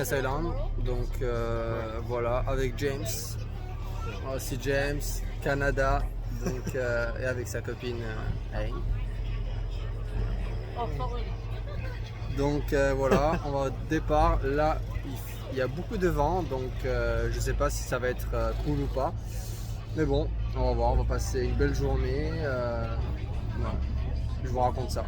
Happiness Island. Donc voilà, avec James. Aussi James, Canada. Donc, et avec sa copine Aïe. Donc voilà, on va au départ. Là, il y a beaucoup de vent, donc je sais pas si ça va être cool ou pas. Mais bon, on va voir, on va passer une belle journée. Voilà. Je vous raconte ça.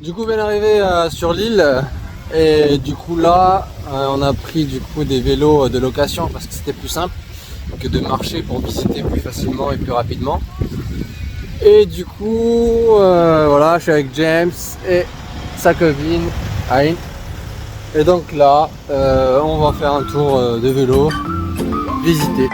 Du coup, on vient d'arriver sur l'île et du coup là, on a pris du coup des vélos de location parce que c'était plus simple que de marcher pour visiter plus facilement et plus rapidement. Et du coup, voilà, je suis avec James et sa copine Aïn. Et donc là, on va faire un tour de vélo, visiter.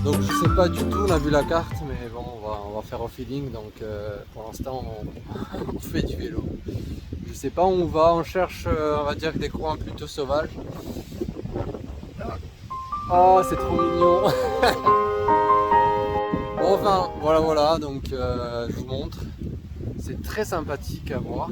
Donc je sais pas du tout, on a vu la carte, mais bon, on va faire au feeling. Donc pour l'instant, on fait du vélo. Je sais pas où on va, on cherche, on va dire, des coins plutôt sauvages. Oh, c'est trop mignon. Bon, enfin, voilà, donc je vous montre. C'est très sympathique à voir.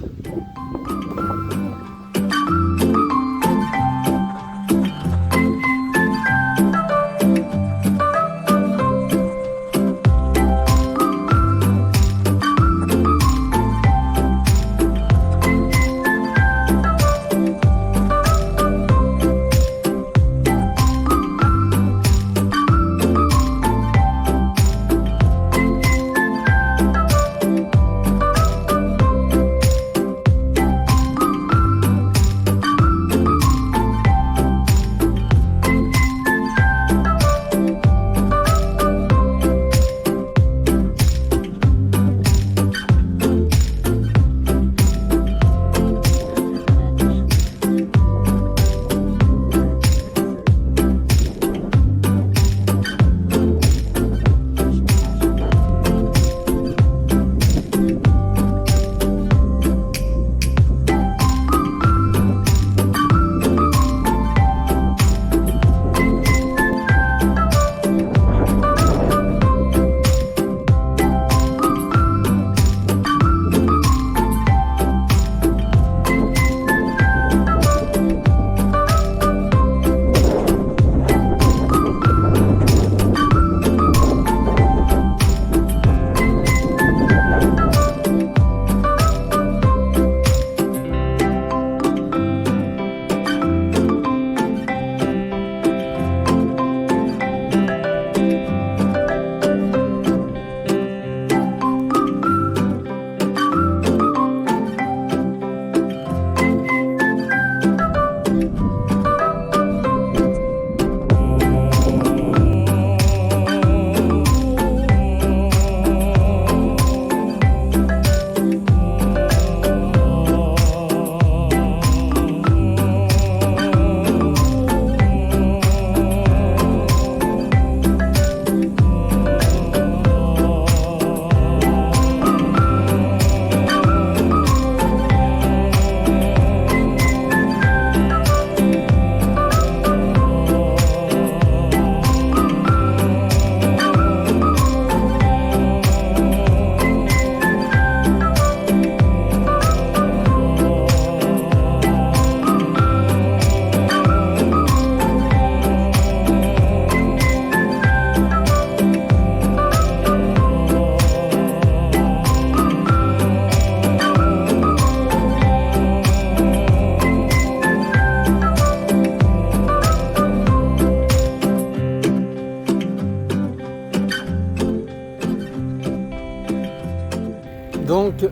Donc,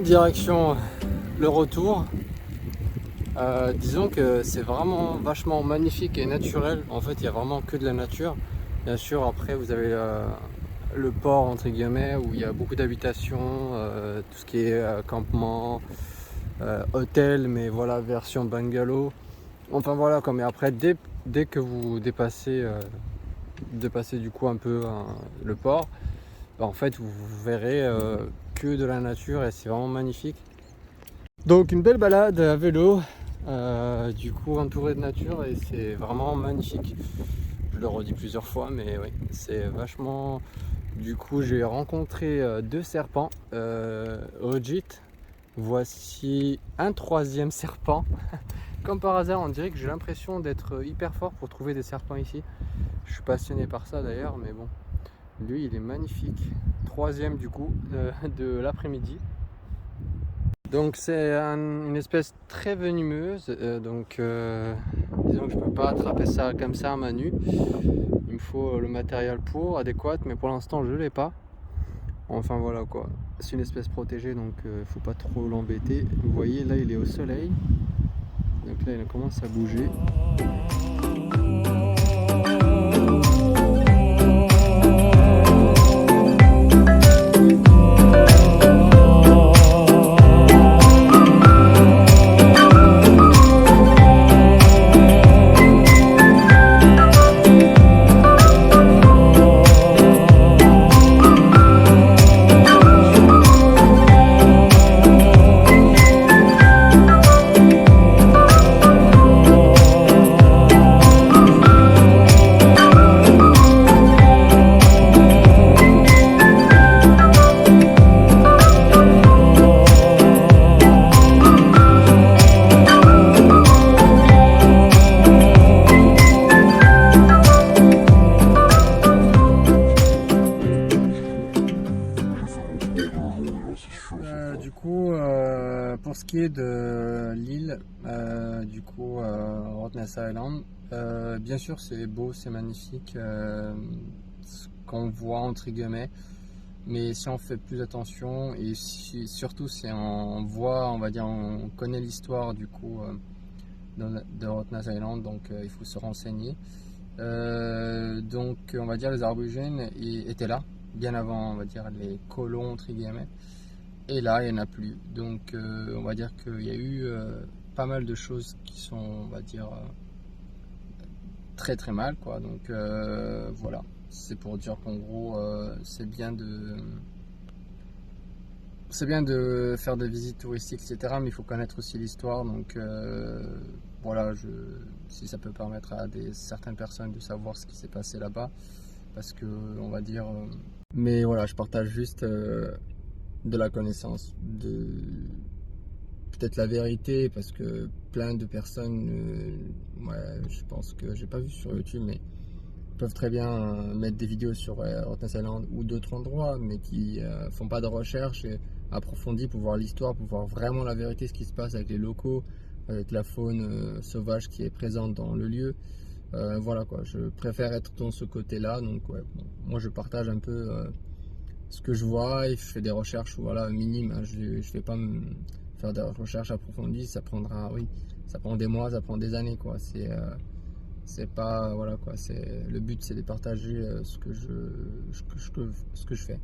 direction le retour. Disons que c'est vraiment vachement magnifique et naturel. En fait, il y a vraiment que de la nature. Bien sûr, après, vous avez le port, entre guillemets, où il y a beaucoup d'habitations, tout ce qui est campement, hôtel, mais voilà, version bungalow. Enfin voilà, comme et après, dès que vous dépassez de passer du coup un peu le port, en fait vous verrez que de la nature et c'est vraiment magnifique. Donc une belle balade à vélo, du coup entouré de nature et c'est vraiment magnifique. Je le redis plusieurs fois, mais oui, c'est vachement... Du coup j'ai rencontré 2 serpents au gîte. Voici un 3e serpent. Comme par hasard, on dirait que j'ai l'impression d'être hyper fort pour trouver des serpents ici. Je suis passionné par ça d'ailleurs, mais bon. Lui il est magnifique. 3e du coup de l'après-midi. Donc c'est une espèce très venimeuse, disons que je peux pas attraper ça comme ça à main nue. Il me faut le matériel pour adéquat, mais pour l'instant je l'ai pas. Enfin voilà quoi, c'est une espèce protégée donc faut pas trop l'embêter. Vous voyez là il est au soleil, donc là il commence à bouger. Pour ce qui est de l'île, Rottnest Island, bien sûr c'est beau, c'est magnifique, ce qu'on voit entre guillemets, mais si on fait plus attention et surtout si on voit, on va dire, on connaît l'histoire du coup de Rottnest Island, donc il faut se renseigner. Donc on va dire les aborigènes étaient là bien avant, on va dire, les colons entre guillemets. Et là, il n'y en a plus. Donc, on va dire qu'il y a eu pas mal de choses qui sont, on va dire, très très mal, quoi. Donc, voilà. C'est pour dire qu'en gros, c'est bien de faire des visites touristiques, etc. Mais il faut connaître aussi l'histoire. Donc, voilà, si ça peut permettre à certaines personnes de savoir ce qui s'est passé là-bas. Parce que, on va dire... mais voilà, je partage juste... de la connaissance, de peut-être la vérité, parce que plein de personnes, je pense que j'ai pas vu sur YouTube, mais peuvent très bien mettre des vidéos sur Rottnest Island ou d'autres endroits, mais qui font pas de recherche approfondie pour voir l'histoire, pour voir vraiment la vérité, ce qui se passe avec les locaux, avec la faune sauvage qui est présente dans le lieu. Voilà quoi, je préfère être dans ce côté-là, donc ouais, bon, moi je partage un peu ce que je vois et je fais des recherches, voilà, minimes, hein. Je vais pas me faire des recherches approfondies, ça prend des mois, ça prend des années quoi. C'est pas, voilà quoi, le but c'est de partager ce que je fais.